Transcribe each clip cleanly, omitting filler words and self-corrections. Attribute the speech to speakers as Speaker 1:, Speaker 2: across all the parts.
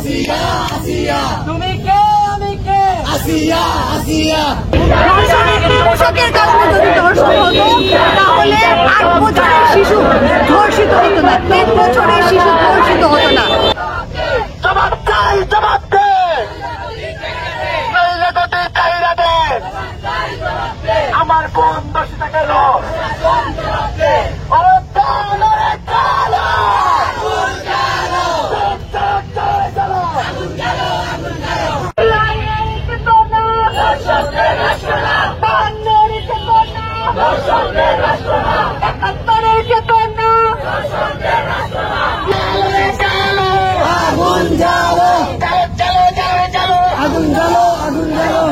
Speaker 1: আসিয়া আসিয়া
Speaker 2: তুমি কে আমি কে
Speaker 1: আসিয়া আসিয়া
Speaker 3: পোশাকের কারণে যদি ধর্ষণ হতো তাহলে 8 বছরের শিশু ধর্ষিত হতো না, 3 বছরের শিশু ধর্ষিত হতো না।
Speaker 1: জবাব চাই, জবাব দে, নইলে তোদের চাহিদা দে। আমার বোন দোষিত গেল, ও কালো রে কালো, আগুন জ্বালো, জ্বালো জ্বালো জ্বালো, আগুন জ্বালো, আগুন জ্বালো।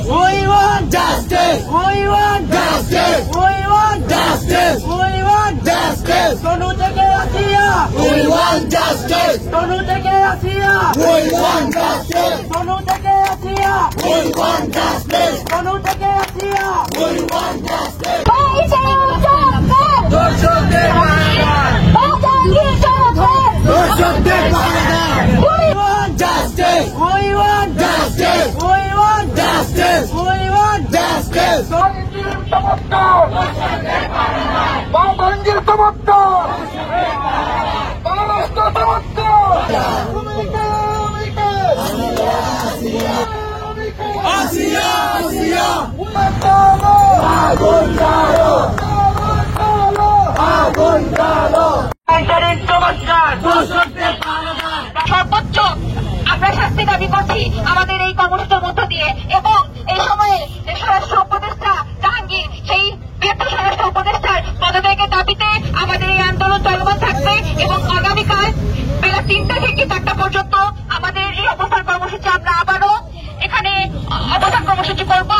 Speaker 2: We want
Speaker 1: Justice,
Speaker 2: we want
Speaker 1: justice,
Speaker 2: we want
Speaker 1: justice,
Speaker 2: we want
Speaker 1: justice.
Speaker 2: তনু থেকে আসিয়া
Speaker 1: We want justice.
Speaker 2: তনু থেকে আসিয়া
Speaker 1: We want justice.
Speaker 2: তনু থেকে আসিয়া
Speaker 1: We want justice.
Speaker 2: তনু থেকে আসিয়া
Speaker 1: We want justice.
Speaker 2: দর্শকদের পাহারাদার
Speaker 1: দর্শকদের পাহারাদার।
Speaker 2: we want
Speaker 1: Justice,
Speaker 2: we want
Speaker 1: justice,
Speaker 2: we want
Speaker 1: justice,
Speaker 2: we want
Speaker 1: justice.
Speaker 2: Sanjeev চমৎকার বাবঞ্জির চমৎকার বাংলাদেশ চমৎকার
Speaker 1: আসিয়া আসিয়া আগুন জ্বালো, আগুন জ্বালো।
Speaker 2: চমৎকার
Speaker 1: দর্শকদের পাহারাদার।
Speaker 3: সর্বোচ্চ আমরা শাস্তি দাবি করছি আমাদের এই কর্মসূচির মধ্য দিয়ে, এবং এই সময়ে স্বরাষ্ট্র উপদেষ্টা জাহাঙ্গীর সেই ব্যর্থ স্বরাষ্ট্র উপদেষ্টার পদত্যাগের দাবিতে আমাদের এই আন্দোলন চলমান থাকবে এবং আগামীকাল বেলা 3টা থেকে 4টা পর্যন্ত আমাদের এই অবস্থান কর্মসূচি আমরা আবারও এখানে অবস্থান কর্মসূচি করবো।